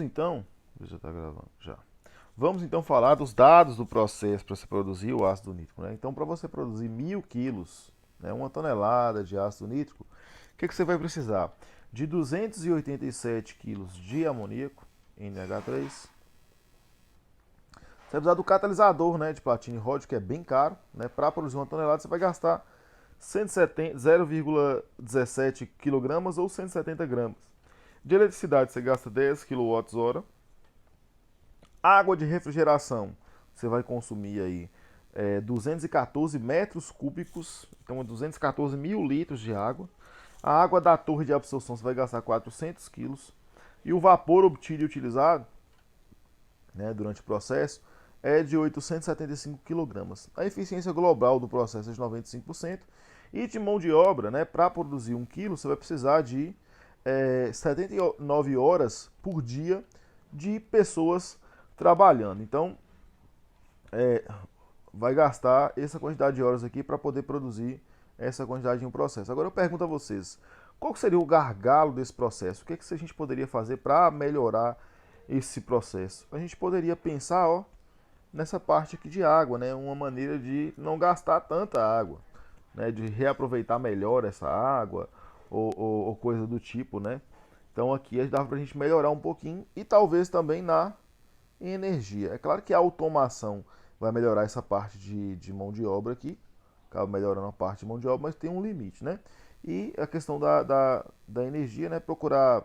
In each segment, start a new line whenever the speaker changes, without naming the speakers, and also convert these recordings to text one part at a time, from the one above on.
Então, já está gravando, já. Vamos então falar dos dados do processo para se produzir o ácido nítrico, né? Então, para você produzir 1.000 quilos, né, 1 tonelada de ácido nítrico, o que você vai precisar? De 287 quilos de amoníaco, NH3. Você vai precisar do catalisador, né, de platina e ródio, que é bem caro, né? Para produzir 1 tonelada, você vai gastar 0,17 kg ou 170 gramas. De eletricidade, você gasta 10 kWh. Água de refrigeração, você vai consumir aí 214 metros cúbicos, então 214 mil litros de água. A água da torre de absorção você vai gastar 400 quilos. E o vapor obtido e utilizado, né, durante o processo é de 875 kg. A eficiência global do processo é de 95%. E de mão de obra, né, para produzir 1 quilo, você vai precisar de 79 horas por dia de pessoas trabalhando. Então, vai gastar essa quantidade de horas aqui para poder produzir essa quantidade em um processo. Agora eu pergunto a vocês, qual seria o gargalo desse processo? O que a gente poderia fazer para melhorar esse processo? A gente poderia pensar, nessa parte aqui de água, né? Uma maneira de não gastar tanta água, né? De reaproveitar melhor essa água ou coisa do tipo, né? Então aqui dá para a gente melhorar um pouquinho e talvez também na energia. É claro que a automação vai melhorar essa parte de mão de obra aqui, acaba melhorando a parte de mão de obra, mas tem um limite, né? E a questão da energia, né? Procurar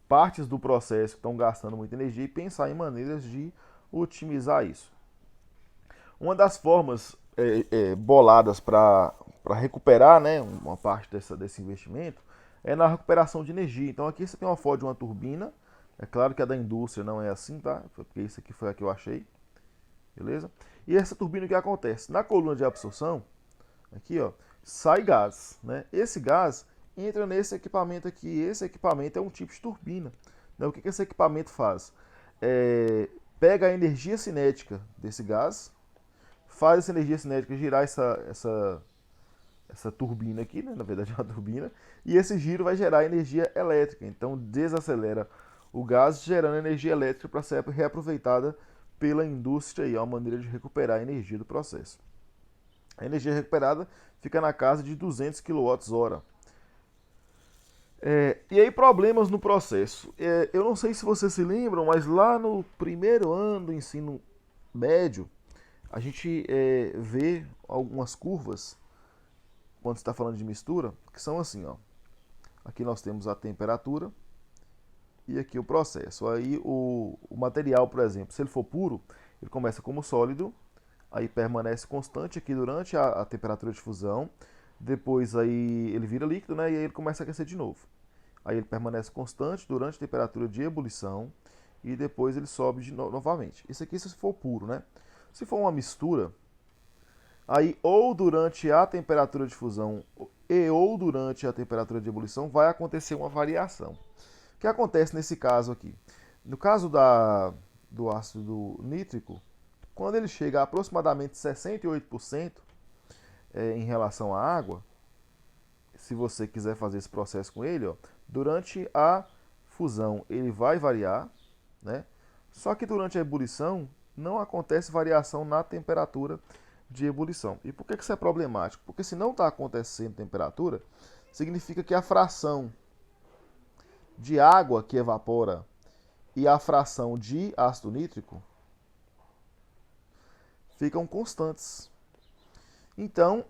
partes do processo que estão gastando muita energia e pensar em maneiras de otimizar isso. Uma das formas boladas para recuperar, né, uma parte desse investimento é na recuperação de energia. Então aqui você tem uma foto de uma turbina. É claro que a da indústria não é assim, tá? Porque isso aqui foi a que eu achei. Beleza? E essa turbina, o que acontece? Na coluna de absorção, aqui, ó, sai gás, né? Esse gás entra nesse equipamento aqui. Esse equipamento é um tipo de turbina, né? O que esse equipamento faz? Pega a energia cinética desse gás, faz essa energia cinética girar essa turbina aqui, né? Na verdade é uma turbina, e esse giro vai gerar energia elétrica. Então desacelera o gás, gerando energia elétrica para ser reaproveitada pela indústria e é uma maneira de recuperar a energia do processo. A energia recuperada fica na casa de 200 kWh. E aí, problemas no processo. Eu não sei se vocês se lembram, mas lá no primeiro ano do ensino médio, a gente vê algumas curvas, quando está falando de mistura, que são assim, ó. Aqui nós temos a temperatura e aqui o processo. Aí o material, por exemplo, se ele for puro, ele começa como sólido, aí permanece constante aqui durante a temperatura de fusão, depois aí ele vira líquido, né, e aí ele começa a aquecer de novo. Aí ele permanece constante durante a temperatura de ebulição e depois ele sobe novamente. Isso aqui se for puro, né? Se for uma mistura, aí ou durante a temperatura de fusão ou durante a temperatura de ebulição vai acontecer uma variação. O que acontece nesse caso aqui? No caso do ácido nítrico, quando ele chega a aproximadamente 68% em relação à água, se você quiser fazer esse processo com ele, durante a fusão ele vai variar, né? Só que durante a ebulição não acontece variação na temperatura de ebulição. E por que isso é problemático? Porque se não está acontecendo temperatura, significa que a fração de água que evapora e a fração de ácido nítrico ficam constantes. Então,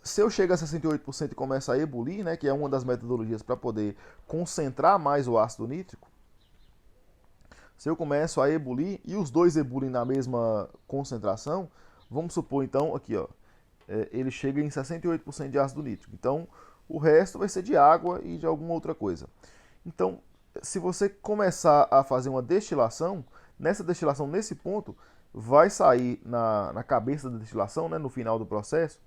se eu chego a 68% e começo a ebulir, né, que é uma das metodologias para poder concentrar mais o ácido nítrico, se eu começo a ebulir e os dois ebulem na mesma concentração, vamos supor então, aqui, ó, ele chega em 68% de ácido nítrico. Então, o resto vai ser de água e de alguma outra coisa. Então, se você começar a fazer uma destilação, nesse ponto, vai sair na cabeça da destilação, né, no final do processo,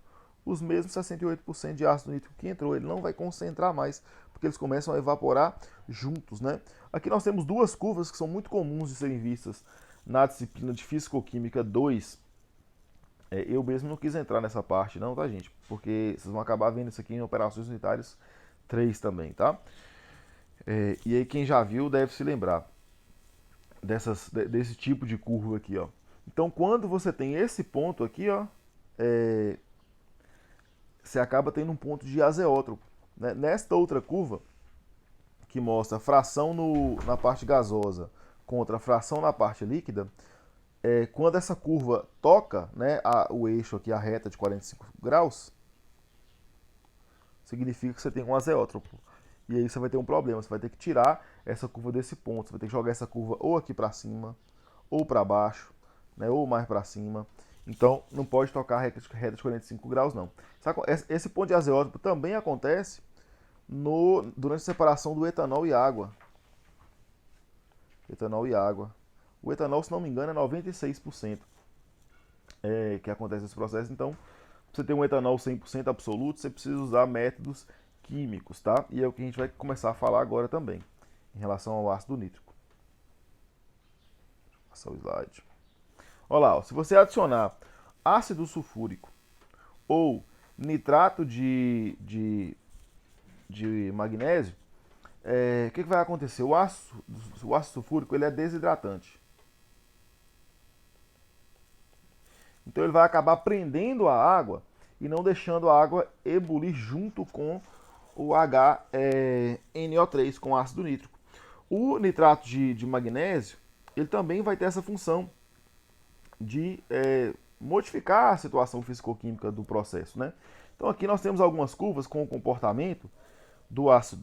os mesmos 68% de ácido nítrico que entrou. Ele não vai concentrar mais, porque eles começam a evaporar juntos, né? Aqui nós temos duas curvas que são muito comuns de serem vistas na disciplina de Físico-Química 2. Eu mesmo não quis entrar nessa parte não, tá, gente? Porque vocês vão acabar vendo isso aqui em Operações Unitárias 3 também, tá? E aí quem já viu deve se lembrar desse tipo de curva aqui, ó. Então quando você tem esse ponto aqui, ó, você acaba tendo um ponto de azeótropo. Né? Nesta outra curva, que mostra fração na parte gasosa contra fração na parte líquida, quando essa curva toca, né, o eixo aqui, a reta de 45 graus, significa que você tem um azeótropo. E aí você vai ter um problema, você vai ter que tirar essa curva desse ponto, você vai ter que jogar essa curva ou aqui para cima, ou para baixo, né, ou mais para cima. Então não pode tocar a reta de 45 graus não. Esse ponto de azeótropo também acontece durante a separação do etanol e água. Etanol e água. O etanol, se não me engano, é 96% que acontece nesse processo. Então, para você ter um etanol 100% absoluto, você precisa usar métodos químicos, tá? E é o que a gente vai começar a falar agora também, em relação ao ácido nítrico. Deixa eu passar o slide. Olha lá, ó, se você adicionar ácido sulfúrico ou nitrato de magnésio, o que vai acontecer? O ácido sulfúrico ele é desidratante. Então ele vai acabar prendendo a água e não deixando a água ebulir junto com o HNO3, com ácido nítrico. O nitrato de magnésio, ele também vai ter essa função de modificar a situação físico-química do processo, né? Então aqui nós temos algumas curvas com o comportamento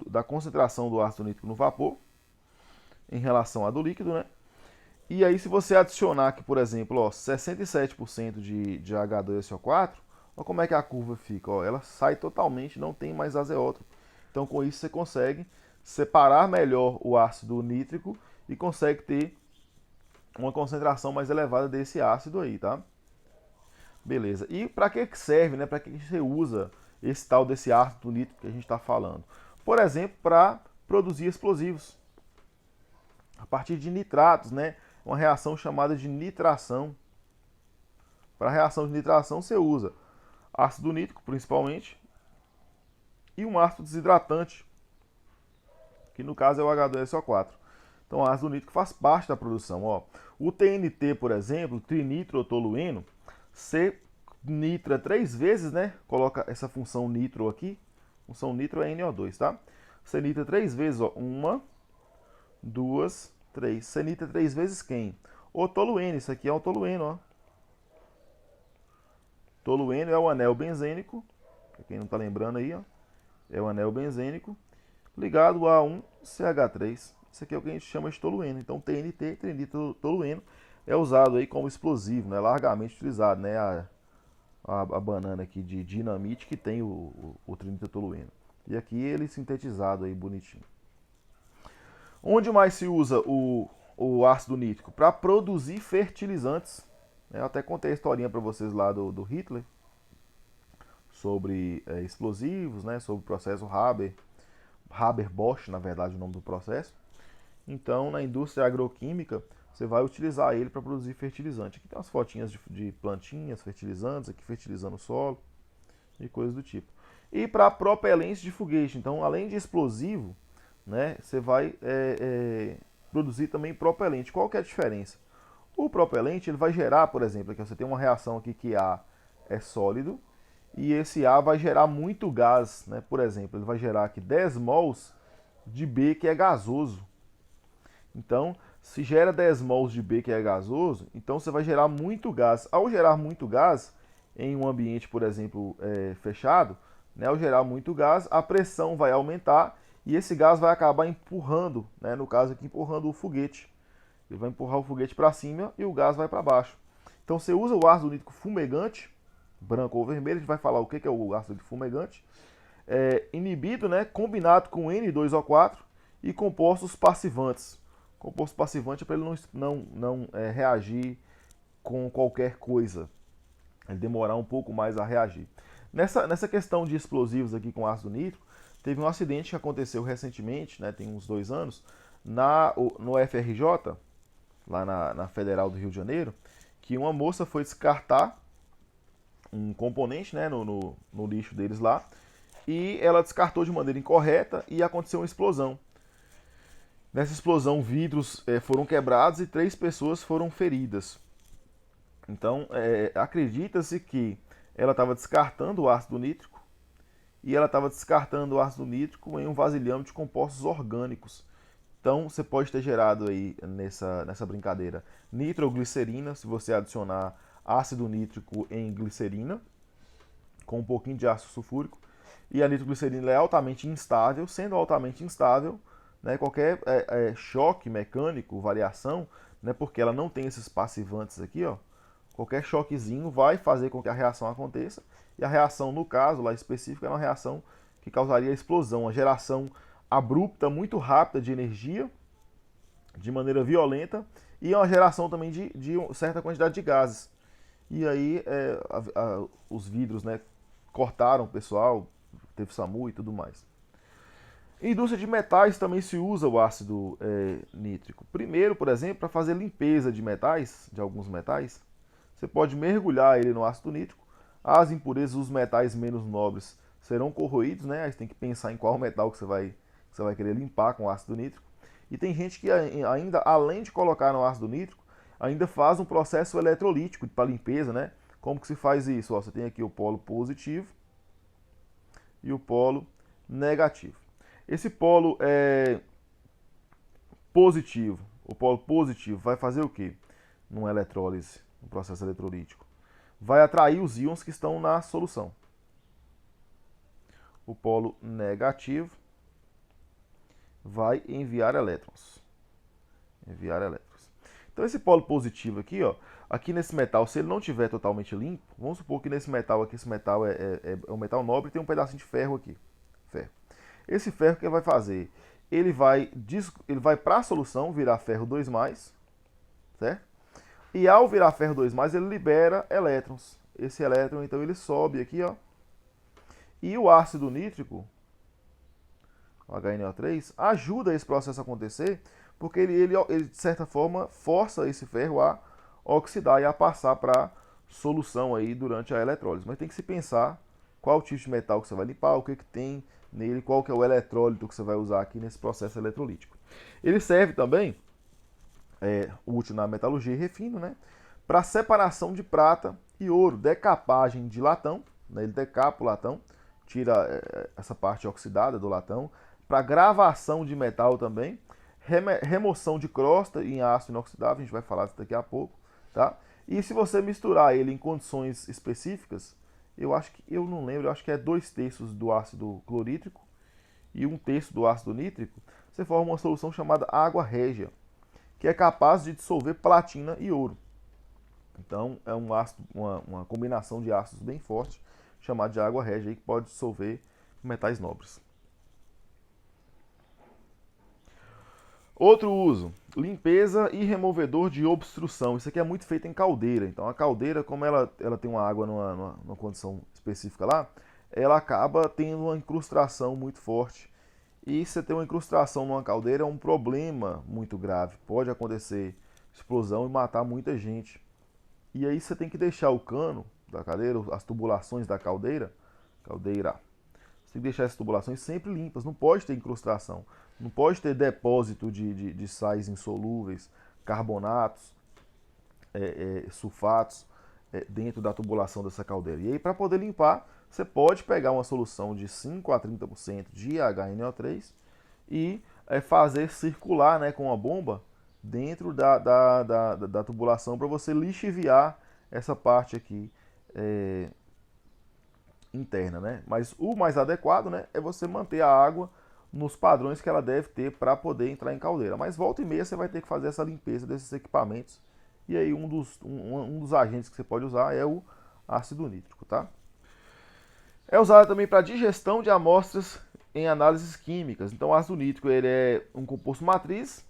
da concentração do ácido nítrico no vapor em relação à do líquido, né? E aí, se você adicionar aqui, por exemplo, ó, 67% de H2SO4, olha como é que a curva fica. Ó, ela sai totalmente, não tem mais azeótropo. Então, com isso, você consegue separar melhor o ácido nítrico e consegue ter uma concentração mais elevada desse ácido aí, tá? Beleza. E para que serve, né? Para que você usa esse tal desse ácido nítrico que a gente está falando? Por exemplo, para produzir explosivos. A partir de nitratos, né? Uma reação chamada de nitração. Para a reação de nitração você usa ácido nítrico, principalmente, e um ácido desidratante, que no caso é o H2SO4. Então o ácido nítrico faz parte da produção. Ó. O TNT, por exemplo, trinitrotolueno, você nitra 3 vezes, né? Coloca essa função nitro aqui. Função nitro é NO2, tá? Você nitra 3 vezes, ó. 1, 2, 3. Você nitra 3 vezes quem? O tolueno. Isso aqui é o tolueno, ó. Tolueno é o anel benzênico. Pra quem não tá lembrando aí, ó. É o anel benzênico ligado a um CH3. Isso aqui é o que a gente chama de tolueno. Então, TNT, trinitrotolueno, é usado aí como explosivo, né? Largamente utilizado, né? A banana aqui de dinamite que tem o trinitrotolueno. E aqui ele sintetizado aí bonitinho. Onde mais se usa o ácido nítrico? Para produzir fertilizantes. Eu até contei a historinha para vocês lá do Hitler sobre explosivos, né? Sobre o processo Haber-Bosch, na verdade, o nome do processo. Então, na indústria agroquímica, você vai utilizar ele para produzir fertilizante. Aqui tem umas fotinhas de plantinhas, fertilizantes, aqui fertilizando o solo e coisas do tipo. E para propelente de foguete. Então, além de explosivo, né, você vai produzir também propelente. Qual que é a diferença? O propelente ele vai gerar, por exemplo, aqui você tem uma reação aqui que A é sólido e esse A vai gerar muito gás, né? Por exemplo, ele vai gerar aqui 10 mols de B que é gasoso. Então, se gera 10 mols de B que é gasoso, então você vai gerar muito gás. Ao gerar muito gás em um ambiente, por exemplo, fechado, né, ao gerar muito gás, a pressão vai aumentar e esse gás vai acabar empurrando, né, no caso aqui, empurrando o foguete. Ele vai empurrar o foguete para cima e o gás vai para baixo. Então você usa o ácido nítrico fumegante, branco ou vermelho, a gente vai falar o que é o ácido nítrico fumegante, inibido, né, combinado com N2O4 e compostos passivantes. Composto passivante é para ele não reagir com qualquer coisa, ele demorar um pouco mais a reagir. Nessa questão de explosivos aqui com ácido nítrico, teve um acidente que aconteceu recentemente, né, tem uns 2 anos, no FRJ, lá na Federal do Rio de Janeiro, que uma moça foi descartar um componente, né, no lixo deles lá, e ela descartou de maneira incorreta e aconteceu uma explosão. Nessa explosão, vidros foram quebrados e 3 pessoas foram feridas. Então, acredita-se que ela estava descartando o ácido nítrico e ela estava descartando o ácido nítrico em um vasilhame de compostos orgânicos. Então, você pode ter gerado aí nessa brincadeira nitroglicerina, se você adicionar ácido nítrico em glicerina, com um pouquinho de ácido sulfúrico. E a nitroglicerina é altamente instável, sendo altamente instável, né, qualquer choque mecânico, variação, né, porque ela não tem esses passivantes aqui, ó, qualquer choquezinho vai fazer com que a reação aconteça. E a reação, no caso lá específico, é uma reação que causaria explosão, uma geração abrupta, muito rápida de energia, de maneira violenta, e uma geração também de certa quantidade de gases. E aí os vidros, né, cortaram o pessoal, teve SAMU e tudo mais. Em indústria de metais também se usa o ácido nítrico. Primeiro, por exemplo, para fazer limpeza de metais, de alguns metais, você pode mergulhar ele no ácido nítrico. As impurezas, os metais menos nobres serão corroídos, né? Aí você tem que pensar em qual metal que você vai querer limpar com ácido nítrico. E tem gente que ainda, além de colocar no ácido nítrico, ainda faz um processo eletrolítico para limpeza, né? Como que se faz isso? Ó, você tem aqui o polo positivo e o polo negativo. Esse polo positivo, o polo positivo vai fazer o quê? Numa eletrólise, no processo eletrolítico. Vai atrair os íons que estão na solução. O polo negativo vai enviar elétrons. Enviar elétrons. Então esse polo positivo aqui, ó, aqui nesse metal, se ele não estiver totalmente limpo, vamos supor que nesse metal aqui, esse metal é um metal nobre, tem um pedacinho de ferro aqui. Ferro. Esse ferro que ele vai fazer? Ele vai para a solução virar ferro 2+, certo? E ao virar ferro 2+, ele libera elétrons. Esse elétron, então, ele sobe aqui, ó. E o ácido nítrico, o HNO3, ajuda esse processo a acontecer, porque ele de certa forma, força esse ferro a oxidar e a passar para a solução aí durante a eletrólise. Mas tem que se pensar qual tipo de metal que você vai limpar, o que tem nele, qual que é o eletrólito que você vai usar aqui nesse processo eletrolítico. Ele serve também, útil na metalurgia e refino, né, para separação de prata e ouro, decapagem de latão, né, ele decapa o latão, tira essa parte oxidada do latão, para gravação de metal também, remoção de crosta em aço inoxidável, a gente vai falar disso daqui a pouco, tá? E se você misturar ele em condições específicas, eu não lembro, eu acho que é 2/3 do ácido clorídrico e 1/3 do ácido nítrico, você forma uma solução chamada água régia, que é capaz de dissolver platina e ouro. Então é um ácido, uma combinação de ácidos bem forte, chamado de água régia, que pode dissolver metais nobres. Outro uso, limpeza e removedor de obstrução. Isso aqui é muito feito em caldeira. Então a caldeira, como ela tem uma água numa condição específica lá, ela acaba tendo uma incrustação muito forte. E se você tem uma incrustação numa caldeira é um problema muito grave. Pode acontecer explosão e matar muita gente. E aí você tem que deixar o cano da caldeira, as tubulações da caldeira, você tem que deixar essas tubulações sempre limpas, não pode ter incrustação, não pode ter depósito de sais insolúveis, carbonatos, sulfatos dentro da tubulação dessa caldeira. E aí para poder limpar, você pode pegar uma solução de 5 a 30% de HNO3 e fazer circular, né, com uma bomba dentro da tubulação para você lixiviar essa parte aqui interna, né? Mas o mais adequado, né, é você manter a água nos padrões que ela deve ter para poder entrar em caldeira. Mas volta e meia você vai ter que fazer essa limpeza desses equipamentos. E aí um dos agentes que você pode usar é o ácido nítrico, tá? É usado também para digestão de amostras em análises químicas. Então o ácido nítrico ele é um composto matriz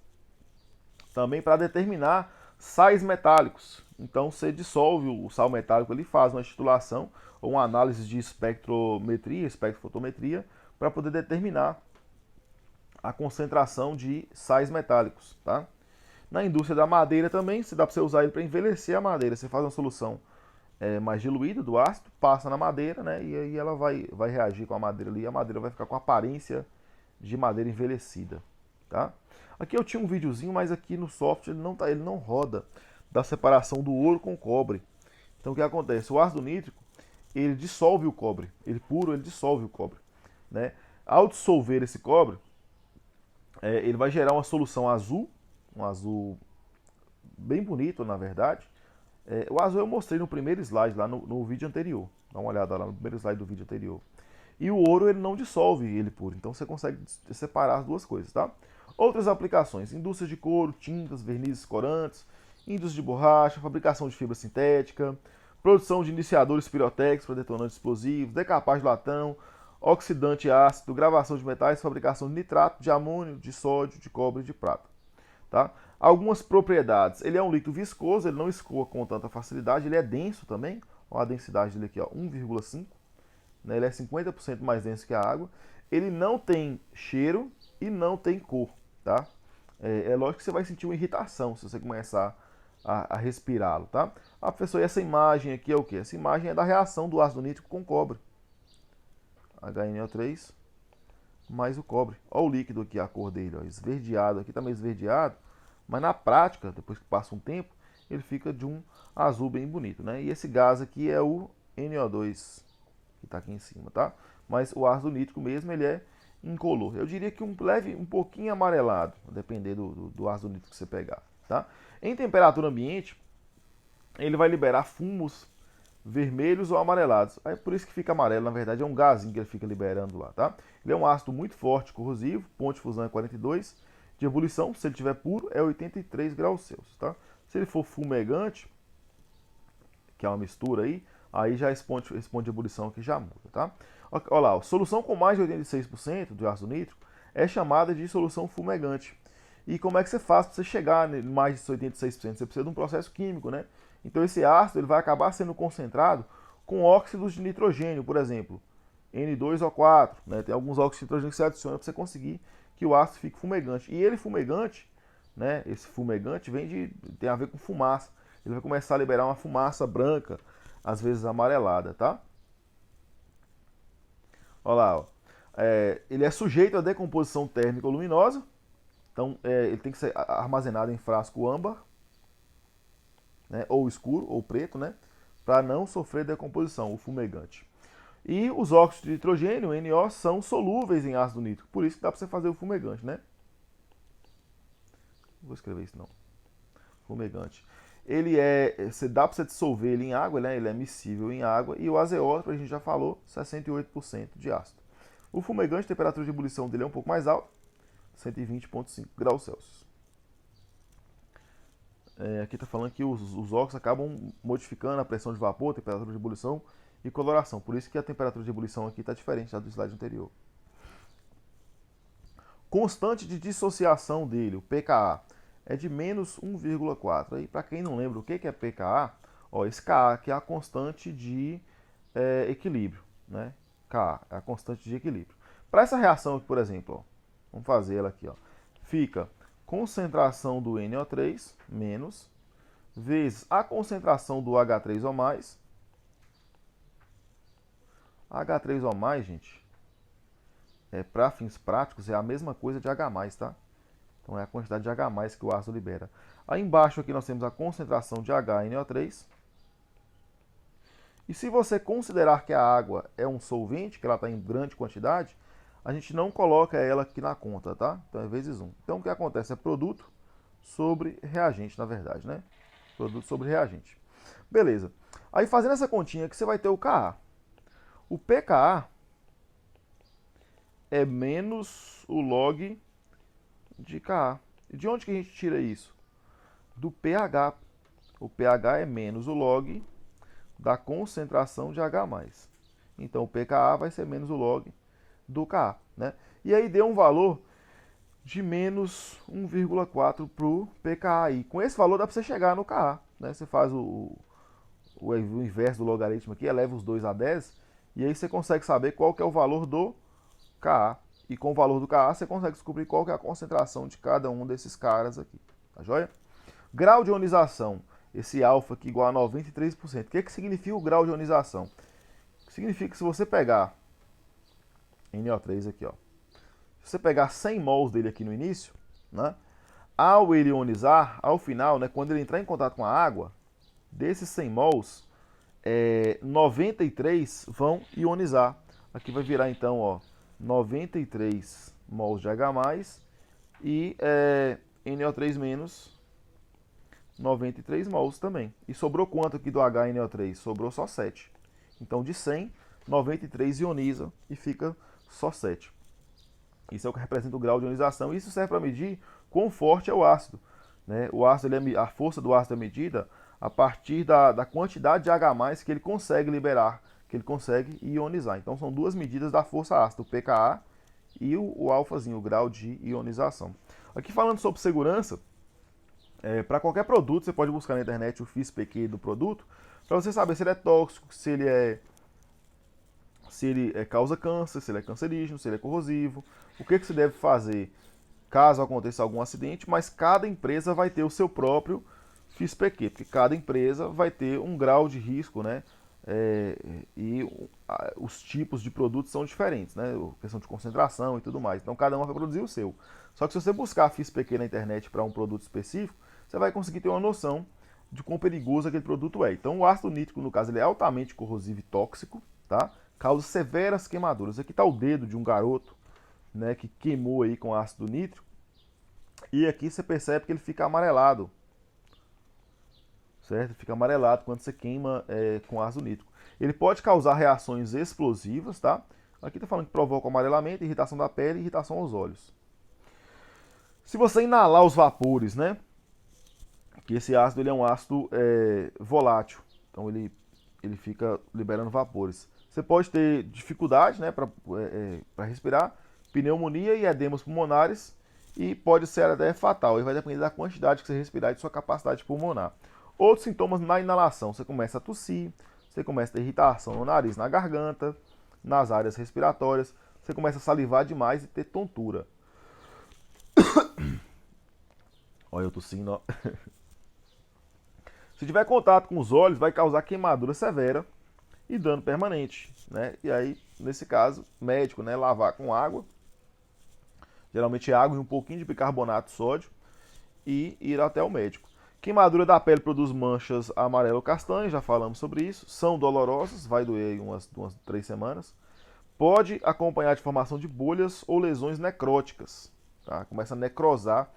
também para determinar sais metálicos. Então você dissolve o sal metálico, ele faz uma titulação ou uma análise de espectrometria, espectrofotometria, para poder determinar a concentração de sais metálicos, tá? Na indústria da madeira também, se dá para você usar ele para envelhecer a madeira. Você faz uma solução mais diluída do ácido, passa na madeira, né? E aí ela vai reagir com a madeira ali, e a madeira vai ficar com aparência de madeira envelhecida. tá? Aqui eu tinha um videozinho, mas aqui no software ele não roda da separação do ouro com o cobre. Então o que acontece? O ácido nítrico, ele dissolve o cobre. Ele puro, ele dissolve o cobre, né? Ao dissolver esse cobre, ele vai gerar uma solução azul, um azul bem bonito, na verdade. O azul eu mostrei no primeiro slide, lá no vídeo anterior. Dá uma olhada lá no primeiro slide do vídeo anterior. E o ouro, ele não dissolve ele puro. Então você consegue separar as duas coisas, tá? Outras aplicações: indústria de couro, tintas, vernizes, corantes, indústria de borracha, fabricação de fibra sintética, produção de iniciadores pirotécnicos para detonantes explosivos, decapagem de latão, oxidante ácido, gravação de metais, fabricação de nitrato, de amônio, de sódio, de cobre e de prata. Tá? Algumas propriedades: ele é um líquido viscoso, ele não escoa com tanta facilidade, ele é denso também, olha a densidade dele aqui, 1,5, né? Ele é 50% mais denso que a água, ele não tem cheiro e não tem cor, tá? É lógico que você vai sentir uma irritação se você começar a respirá-lo, tá? Ah, professor, e essa imagem aqui é o quê? Essa imagem é da reação do ácido nítrico com cobre. HNO3 mais o cobre. Olha o líquido aqui, a cor dele, ó, esverdeado. Aqui tá meio esverdeado, mas na prática, depois que passa um tempo, ele fica de um azul bem bonito, né? E esse gás aqui é o NO2, que está aqui em cima, tá? Mas o ácido nítrico mesmo, ele é incolor. Eu diria que um pouquinho amarelado, a depender do ácido nítrico que você pegar, tá? Em temperatura ambiente, ele vai liberar fumos vermelhos ou amarelados. Aí por isso que fica amarelo, na verdade é um gazinho que ele fica liberando lá, tá? Ele é um ácido muito forte, corrosivo, ponto de fusão é 42, de ebulição, se ele estiver puro, é 83 graus Celsius, tá? Se ele for fumegante, que é uma mistura aí já esse ponto de ebulição aqui já muda, tá? Olha lá, solução com mais de 86% de ácido nítrico é chamada de solução fumegante. E como é que você faz para você chegar em mais de 86%? Você precisa de um processo químico, né? Então esse ácido ele vai acabar sendo concentrado com óxidos de nitrogênio, por exemplo, N2O4, né? Tem alguns óxidos de nitrogênio que você adiciona para você conseguir que o ácido fique fumegante. E ele fumegante, né? Esse fumegante tem a ver com fumaça. Ele vai começar a liberar uma fumaça branca, às vezes amarelada, tá? Olha lá, ó. Ele é sujeito à decomposição térmica luminosa. Então, ele tem que ser armazenado em frasco âmbar, né, ou escuro, ou preto, né, para não sofrer decomposição, o fumegante. E os óxidos de nitrogênio, NO, são solúveis em ácido nítrico, por isso que dá para você fazer o fumegante, né? Não vou escrever isso não. Fumegante. Dá para você dissolver ele em água, né? Ele é miscível em água, e o azeótropo, a gente já falou, 68% de ácido. O fumegante, a temperatura de ebulição dele é um pouco mais alta, 120,5 graus Celsius. Aqui está falando que os óxidos acabam modificando a pressão de vapor, a temperatura de ebulição e coloração. Por isso que a temperatura de ebulição aqui está diferente da do slide anterior. Constante de dissociação dele, o pKa, é de menos 1,4. Aí, para quem não lembra o que é pKa, ó, esse Ka aqui é a constante de equilíbrio, né? Ka é a constante de equilíbrio. Para essa reação aqui, por exemplo, ó, vamos fazer ela aqui, ó, fica concentração do NO3 menos vezes a concentração do H3O+. H3O+, gente, para fins práticos, é a mesma coisa de H+, tá? Então é a quantidade de H+, que o ácido libera. Aí embaixo aqui nós temos a concentração de HNO3. E se você considerar que a água é um solvente, que ela está em grande quantidade, a gente não coloca ela aqui na conta, tá? Então é vezes 1. Então o que acontece é produto sobre reagente, na verdade, né? Produto sobre reagente. Beleza. Aí fazendo essa continha aqui, você vai ter o Ka. O pKa é menos o log de Ka. E de onde que a gente tira isso? Do pH. O pH é menos o log da concentração de H+. Então o pKa vai ser menos o log do Ka, né? E aí deu um valor de menos 1,4 para o pKa. E com esse valor dá para você chegar no Ka, né? Você faz o inverso do logaritmo aqui, eleva os dois a 10, e aí você consegue saber qual que é o valor do Ka. E com o valor do Ka você consegue descobrir qual que é a concentração de cada um desses caras aqui, tá joia? Grau de ionização, esse alfa aqui igual a 93%. O que significa o grau de ionização? Significa que se você pegar NO3 aqui, ó, Se você pegar 100 mols dele aqui no início, né, ao ele ionizar, ao final, né, quando ele entrar em contato com a água, desses 100 mols, 93 vão ionizar. Aqui vai virar então, ó, 93 mols de H+, e NO3- 93 mols também. E sobrou quanto aqui do HNO3? Sobrou só 7. Então de 100, 93 ioniza e fica só 7. Isso é o que representa o grau de ionização. Isso serve para medir quão forte é o ácido, né? O ácido, a força do ácido é medida a partir da quantidade de H+ que ele consegue liberar, que ele consegue ionizar. Então são duas medidas da força ácida, o pKa e o alfazinho, o grau de ionização. Aqui falando sobre segurança, para qualquer produto você pode buscar na internet o FIS-PQ do produto, para você saber se ele é tóxico, se ele causa câncer, se ele é cancerígeno, se ele é corrosivo, o que você deve fazer caso aconteça algum acidente, mas cada empresa vai ter o seu próprio FIS-PQ, porque cada empresa vai ter um grau de risco, né? Os tipos de produtos são diferentes, né? Questão de concentração e tudo mais. Então cada um vai produzir o seu. Só que se você buscar FIS-PQ na internet para um produto específico, você vai conseguir ter uma noção de quão perigoso aquele produto é. Então o ácido nítrico, no caso, ele é altamente corrosivo e tóxico, tá? Causa severas queimaduras. Aqui está o dedo de um garoto, né, que queimou aí com ácido nítrico. E aqui você percebe que ele fica amarelado, certo? Fica amarelado quando você queima com ácido nítrico. Ele pode causar reações explosivas, tá? Aqui está falando que provoca amarelamento, irritação da pele e irritação aos olhos. Se você inalar os vapores, né? Que esse ácido ele é um ácido volátil, então ele fica liberando vapores. Você pode ter dificuldade, né, para respirar, pneumonia e edemas pulmonares, e pode ser até fatal. E vai depender da quantidade que você respirar e de sua capacidade pulmonar. Outros sintomas na inalação: você começa a tossir, você começa a ter irritação no nariz, na garganta, nas áreas respiratórias, você começa a salivar demais e ter tontura. Olha eu tossindo, ó. Se tiver contato com os olhos, vai causar queimadura severa e dano permanente, né? E aí, nesse caso, médico, né, lavar com água, geralmente água e um pouquinho de bicarbonato de sódio, e ir até o médico. Queimadura da pele produz manchas amarelo castanho, já falamos sobre isso, são dolorosas, vai doer umas 3 semanas. Pode acompanhar de formação de bolhas ou lesões necróticas, tá? Começa a necrosar,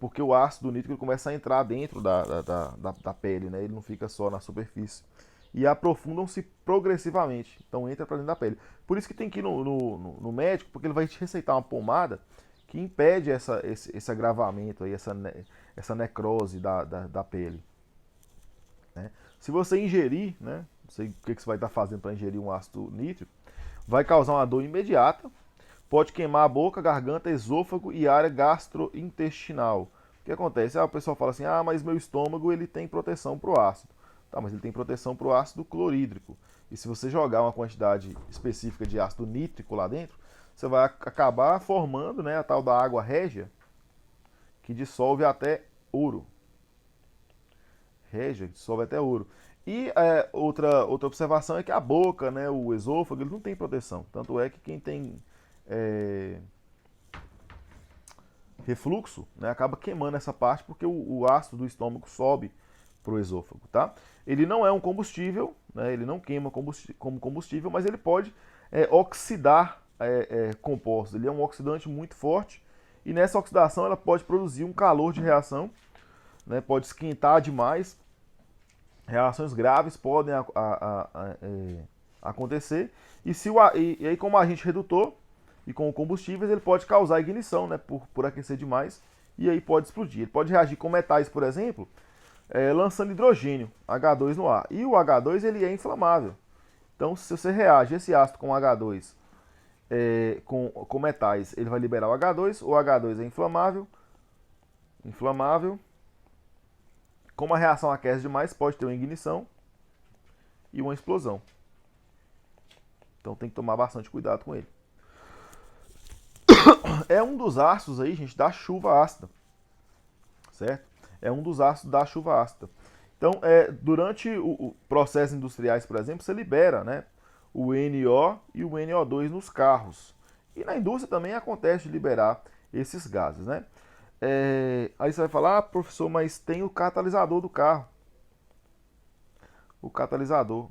porque o ácido nítrico começa a entrar dentro da pele, né? Ele não fica só na superfície. E aprofundam-se progressivamente, então entra para dentro da pele. Por isso que tem que ir no médico, porque ele vai te receitar uma pomada que impede esse agravamento, aí, essa necrose da pele. Né? Se você ingerir, né, não sei o que você vai estar fazendo para ingerir um ácido nítrico, vai causar uma dor imediata, pode queimar a boca, garganta, esôfago e área gastrointestinal. O que acontece? O pessoal fala assim, mas meu estômago ele tem proteção para o ácido. Tá, mas ele tem proteção para o ácido clorídrico. E se você jogar uma quantidade específica de ácido nítrico lá dentro, você vai acabar formando, né, a tal da água régia, que dissolve até ouro. Régia, dissolve até ouro. E outra observação é que a boca, né, o esôfago, ele não tem proteção. Tanto é que quem tem refluxo, né, acaba queimando essa parte porque o ácido do estômago sobe para o esôfago, tá? Ele não é um combustível, né, ele não queima como combustível, mas ele pode oxidar compostos. Ele é um oxidante muito forte e nessa oxidação ela pode produzir um calor de reação, né, pode esquentar demais. Reações graves podem acontecer e aí como agente redutor e com combustíveis ele pode causar ignição, né, por aquecer demais, e aí pode explodir. Ele pode reagir com metais, por exemplo, lançando hidrogênio, H2 no ar. E o H2 ele é inflamável. Então se você reage esse ácido com H2 com metais, ele vai liberar o H2. O H2 é inflamável. Como a reação aquece demais, pode ter uma ignição e uma explosão. Então tem que tomar bastante cuidado com ele. É um dos ácidos aí, gente, da chuva ácida. Certo? É um dos ácidos da chuva ácida. Então, durante o processos industriais, por exemplo, você libera, né, o NO e o NO2 nos carros. E na indústria também acontece de liberar esses gases, né? Aí você vai falar, professor, mas tem o catalisador do carro. O catalisador.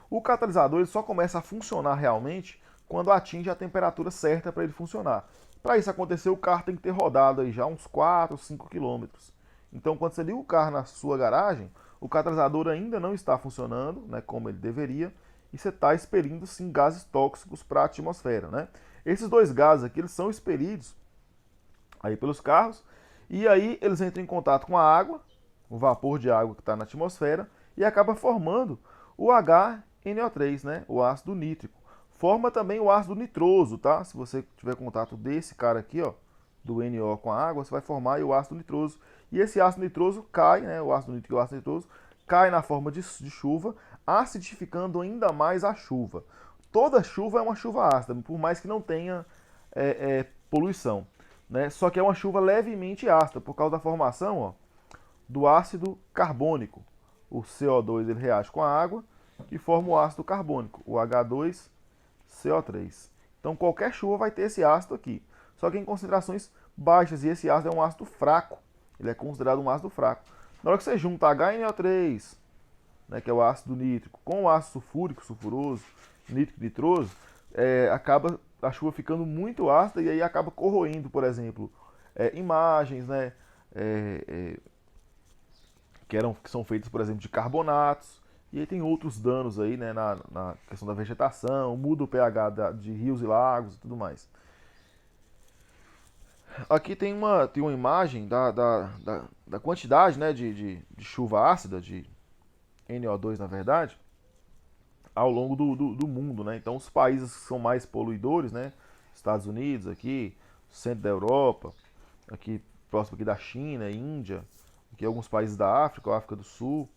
O catalisador ele só começa a funcionar realmente quando atinge a temperatura certa para ele funcionar. Para isso acontecer, o carro tem que ter rodado aí já uns 4, 5 quilômetros. Então, quando você liga o carro na sua garagem, o catalisador ainda não está funcionando, né, como ele deveria, e você está expelindo sim gases tóxicos para a atmosfera, né? Esses dois gases aqui eles são expelidos aí pelos carros e aí eles entram em contato com a água, o vapor de água que está na atmosfera e acaba formando o HNO3, né? O ácido nítrico. Forma também o ácido nitroso, tá? Se você tiver contato desse cara aqui, ó, do NO com a água, você vai formar aí o ácido nitroso. E esse ácido nitroso cai, né? O ácido nítrico e o ácido nitroso cai na forma de chuva, acidificando ainda mais a chuva. Toda chuva é uma chuva ácida, por mais que não tenha poluição, né? Só que é uma chuva levemente ácida, por causa da formação, ó, do ácido carbônico. O CO2 ele reage com a água e forma o ácido carbônico, o H2CO3. Então qualquer chuva vai ter esse ácido aqui, só que em concentrações baixas, e esse ácido é um ácido fraco, ele é considerado um ácido fraco. Na hora que você junta HNO3, né, que é o ácido nítrico, com o ácido sulfúrico, sulfuroso, nítrico e nitroso, acaba a chuva ficando muito ácida e aí acaba corroendo, por exemplo, imagens, né, que são feitas, por exemplo, de carbonatos, e aí tem outros danos aí, né, na questão da vegetação, muda o pH de rios e lagos e tudo mais. Aqui tem uma imagem da quantidade, né, de chuva ácida, de NO2 na verdade, ao longo do mundo, né? Então os países que são mais poluidores, né, Estados Unidos aqui, centro da Europa, aqui próximo aqui da China, Índia, aqui alguns países da África, África do Sul,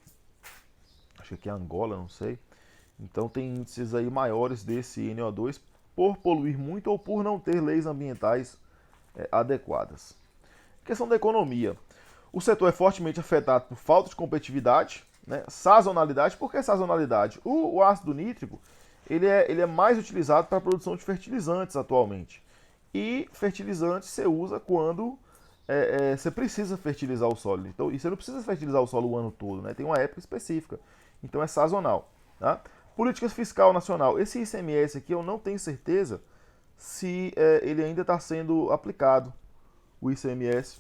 acho que aqui é Angola, não sei. Então tem índices aí maiores desse NO2 por poluir muito ou por não ter leis ambientais adequadas. Questão da economia. O setor é fortemente afetado por falta de competitividade, né? Sazonalidade. Por que sazonalidade? O ácido nítrico ele é mais utilizado para a produção de fertilizantes atualmente. E fertilizante você usa quando você precisa fertilizar o solo. Então, e você não precisa fertilizar o solo o ano todo, né? Tem uma época específica. Então é sazonal. Tá? Políticas fiscal nacional. Esse ICMS aqui eu não tenho certeza se ele ainda está sendo aplicado, o ICMS.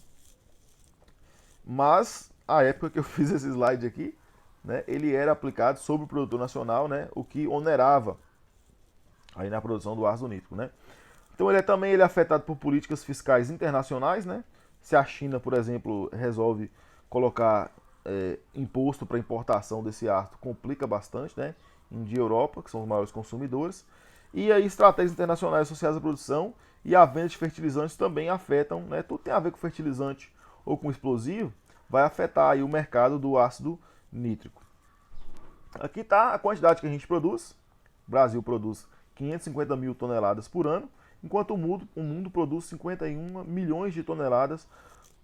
Mas a época que eu fiz esse slide aqui, né, ele era aplicado sobre o produtor nacional, né, o que onerava aí na produção do ácido nítrico, né? Então ele é afetado por políticas fiscais internacionais, né? Se a China, por exemplo, resolve colocar imposto para importação desse ácido, complica bastante, né? Índia e Europa, que são os maiores consumidores. E aí estratégias internacionais associadas à produção e à venda de fertilizantes também afetam, né? Tudo tem a ver com fertilizante ou com explosivo, vai afetar aí o mercado do ácido nítrico. Aqui está a quantidade que a gente produz. O Brasil produz 550 mil toneladas por ano, enquanto o mundo produz 51 milhões de toneladas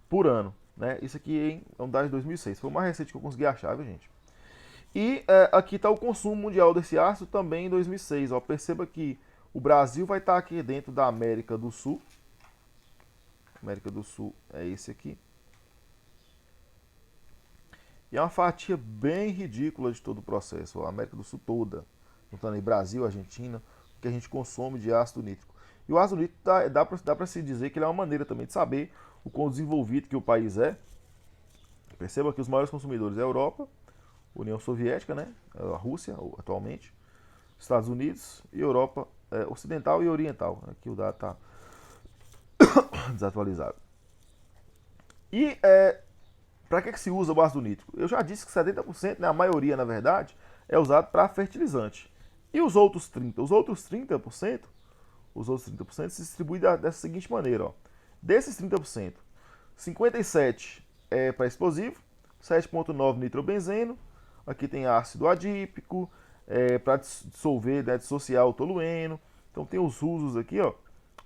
por ano. Né? Isso aqui é um dado de 2006. Foi o mais recente que eu consegui achar, viu, gente? E aqui está o consumo mundial desse ácido também em 2006. Ó. Perceba que o Brasil vai estar aqui dentro da América do Sul. América do Sul é esse aqui. E é uma fatia bem ridícula de todo o processo. Ó. A América do Sul toda. Juntando aí Brasil, Argentina, que a gente consome de ácido nítrico. E o ácido nítrico dá para se dizer que ele é uma maneira também de saber o quão desenvolvido que o país é. Perceba que os maiores consumidores é a Europa, União Soviética, né? A Rússia atualmente, Estados Unidos e Europa Ocidental e Oriental. Aqui o dado está desatualizado. E para que se usa o ácido nítrico? Eu já disse que 70%, né, a maioria na verdade, é usado para fertilizante. E os outros 30%? Os outros 30% se distribuem dessa seguinte maneira. Ó. Desses 30%, 57% é para explosivo, 7,9% nitrobenzeno, aqui tem ácido adípico, para dissolver, né, dissociar o tolueno. Então tem os usos aqui, ó,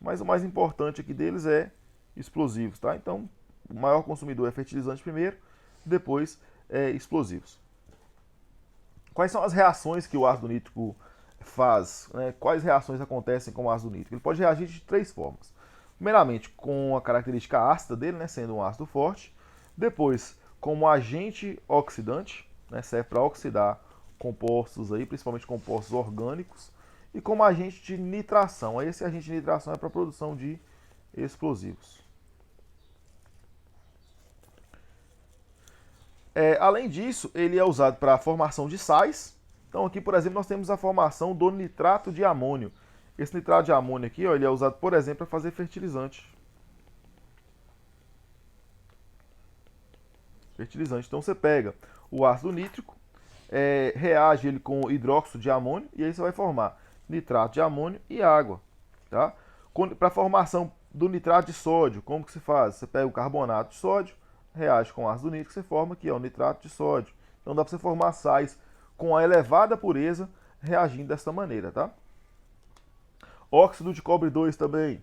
mas o mais importante aqui deles é explosivos. Tá? Então o maior consumidor é fertilizante primeiro, depois explosivos. Quais são as reações que o ácido nítrico faz, né, quais reações acontecem com o ácido nítrico? Ele pode reagir de três formas. Primeiramente, com a característica ácida dele, né, sendo um ácido forte. Depois, como agente oxidante, né, serve para oxidar compostos, aí, principalmente compostos orgânicos. E como agente de nitração. Esse agente de nitração é para a produção de explosivos. Além disso, ele é usado para a formação de sais. Então aqui, por exemplo, nós temos a formação do nitrato de amônio. Esse nitrato de amônio aqui, ó, ele é usado, por exemplo, para fazer fertilizante. Então você pega o ácido nítrico, reage ele com hidróxido de amônio e aí você vai formar nitrato de amônio e água. Tá? Para a formação do nitrato de sódio, como que se faz? Você pega o carbonato de sódio, reage com ácido nítrico, você forma aqui ó, o nitrato de sódio. Então dá para você formar sais com a elevada pureza reagindo dessa maneira. Tá? Óxido de cobre 2 também.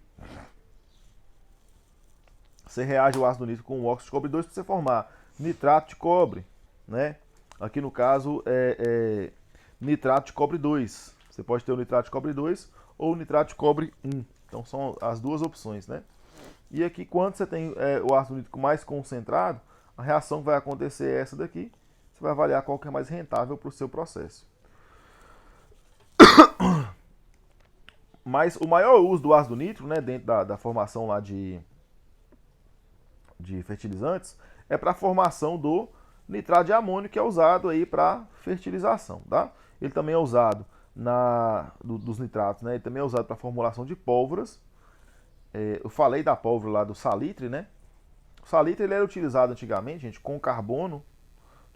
Você reage o ácido nítrico com o óxido de cobre 2 para você formar nitrato de cobre, né? Aqui no caso nitrato de cobre 2. Você pode ter o nitrato de cobre 2 ou o nitrato de cobre 1. Então são as duas opções, né? E aqui quando você tem o ácido nítrico mais concentrado, a reação que vai acontecer é essa daqui. Você vai avaliar qual que é mais rentável para o seu processo. Mas o maior uso do ácido nítrico, né, dentro da formação lá de fertilizantes, é para a formação do nitrato de amônio, que é usado aí para fertilização, tá? Ele também é usado dos nitratos, né? Ele também é usado para formulação de pólvoras. Eu falei da pólvora lá do salitre, né? O salitre ele era utilizado antigamente, gente, com carbono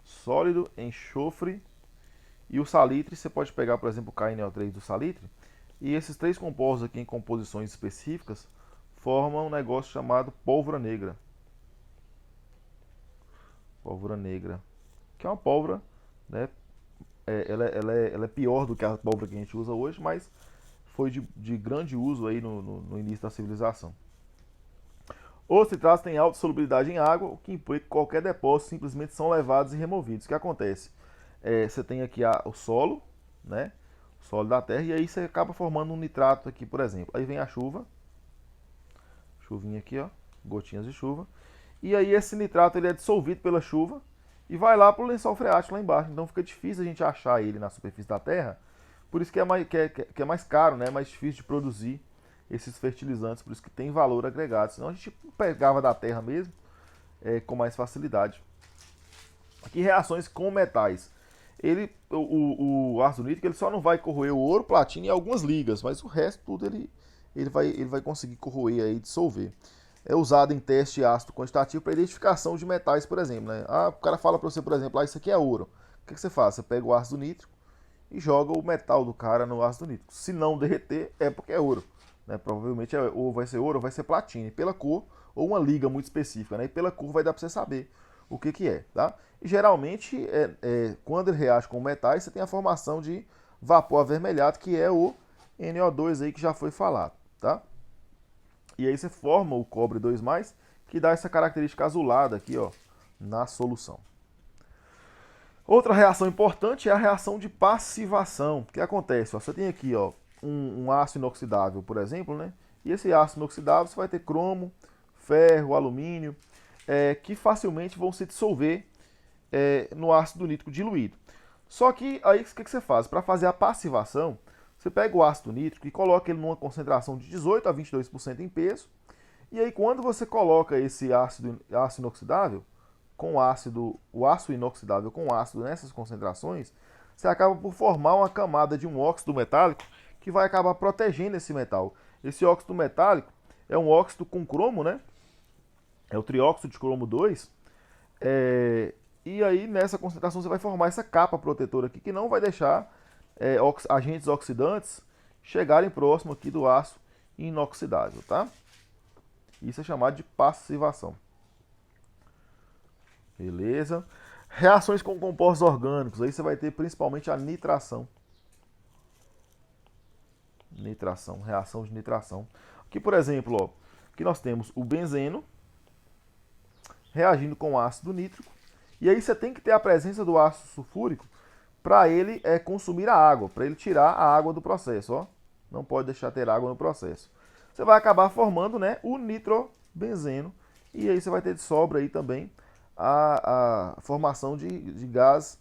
sólido, enxofre e o salitre. Você pode pegar, por exemplo, o KNO3 do salitre e esses três compostos aqui em composições específicas formam um negócio chamado pólvora negra. Pólvora negra, que é uma pólvora, né? Ela é pior do que a pólvora que a gente usa hoje, mas foi de grande uso aí no início da civilização. Os nitratos têm alta solubilidade em água, o que implica que qualquer depósito simplesmente são levados e removidos. O que acontece? Você tem aqui o solo, né? O solo da terra, e aí você acaba formando um nitrato aqui, por exemplo. Aí vem a chuva, chuvinha aqui, ó, gotinhas de chuva. E aí esse nitrato ele é dissolvido pela chuva e vai lá para o lençol freático lá embaixo. Então fica difícil a gente achar ele na superfície da terra. Por isso que é mais caro, né? Mais difícil de produzir esses fertilizantes. Por isso que tem valor agregado. Senão a gente pegava da terra mesmo com mais facilidade. Aqui reações com metais. O ácido nítrico ele só não vai corroer o ouro, platina e algumas ligas. Mas o resto tudo ele vai conseguir corroer aí e dissolver. É usado em teste ácido quantitativo para identificação de metais, por exemplo. Né? O cara fala para você, por exemplo, isso aqui é ouro. O que você faz? Você pega o ácido nítrico e joga o metal do cara no ácido nítrico. Se não derreter, é porque é ouro. Né? Provavelmente ou vai ser ouro ou vai ser platina. E pela cor, ou uma liga muito específica. Né? E pela cor vai dar para você saber o que é. Tá? E geralmente, quando ele reage com metais, você tem a formação de vapor avermelhado, que é o NO2 aí que já foi falado. Tá? E aí você forma o cobre 2+, que dá essa característica azulada aqui, ó, na solução. Outra reação importante é a reação de passivação. O que acontece? Ó, você tem aqui ó, um aço inoxidável, por exemplo, né? E esse aço inoxidável você vai ter cromo, ferro, alumínio, que facilmente vão se dissolver no ácido nítrico diluído. Só que aí o que você faz? Para fazer a passivação, você pega o ácido nítrico e coloca ele numa concentração de 18 a 22% em peso. E aí quando você coloca esse ácido inoxidável com o aço inoxidável com ácido nessas concentrações, você acaba por formar uma camada de um óxido metálico que vai acabar protegendo esse metal. Esse óxido metálico é um óxido com cromo, né? É o trióxido de cromo 2. E aí nessa concentração você vai formar essa capa protetora aqui que não vai deixar agentes oxidantes chegarem próximo aqui do aço inoxidável, tá? Isso é chamado de passivação. Beleza? Reações com compostos orgânicos, aí você vai ter principalmente a nitração. Reação de nitração. Aqui, por exemplo, ó, aqui nós temos o benzeno reagindo com o ácido nítrico. E aí você tem que ter a presença do ácido sulfúrico para ele consumir a água, para ele tirar a água do processo, ó. Não pode deixar ter água no processo. Você vai acabar formando, né, o nitrobenzeno, e aí você vai ter de sobra aí também a formação de gás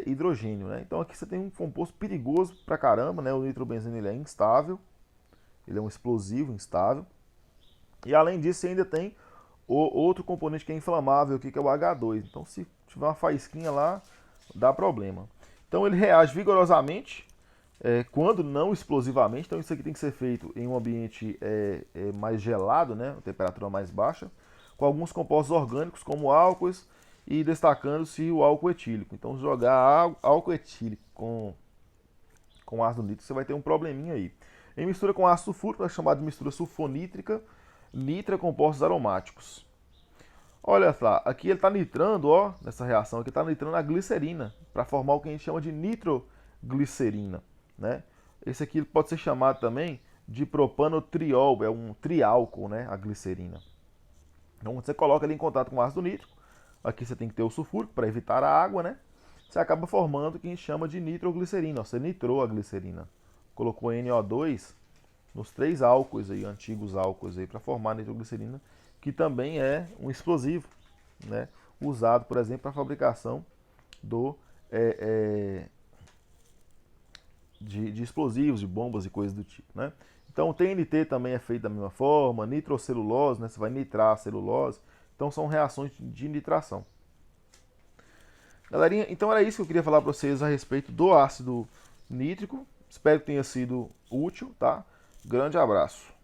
hidrogênio, né? Então aqui você tem um composto perigoso pra caramba, né? O nitrobenzeno ele é instável, ele é um explosivo instável. E além disso, você ainda tem outro componente que é inflamável, que é o H2. Então, se tiver uma faísquinha lá, dá problema. Então, ele reage vigorosamente, quando não explosivamente. Então, isso aqui tem que ser feito em um ambiente mais gelado, né, temperatura mais baixa, com alguns compostos orgânicos, como álcoois, e destacando-se o álcool etílico. Então, jogar álcool etílico com ácido nítrico, você vai ter um probleminha aí. Em mistura com ácido sulfúrico, é chamado de mistura sulfonítrica, nitra compostos aromáticos. Olha lá, aqui ele está nitrando, ó, nessa reação aqui está nitrando a glicerina, para formar o que a gente chama de nitroglicerina, né? Esse aqui pode ser chamado também de propanotriol, é um triálcool, né, a glicerina. Então, quando você coloca ele em contato com o ácido nítrico, aqui você tem que ter o sulfúrico para evitar a água, né? Você acaba formando o que a gente chama de nitroglicerina, ó, você nitrou a glicerina. Colocou NO2 nos 3 álcoois aí, antigos álcoois aí, para formar a nitroglicerina, que também é um explosivo, né? Usado, por exemplo, para a fabricação de explosivos, de bombas e coisas do tipo, né? Então o TNT também é feito da mesma forma, nitrocelulose, né? Você vai nitrar a celulose. Então são reações de nitração. Galerinha, então era isso que eu queria falar para vocês a respeito do ácido nítrico. Espero que tenha sido útil, tá? Grande abraço.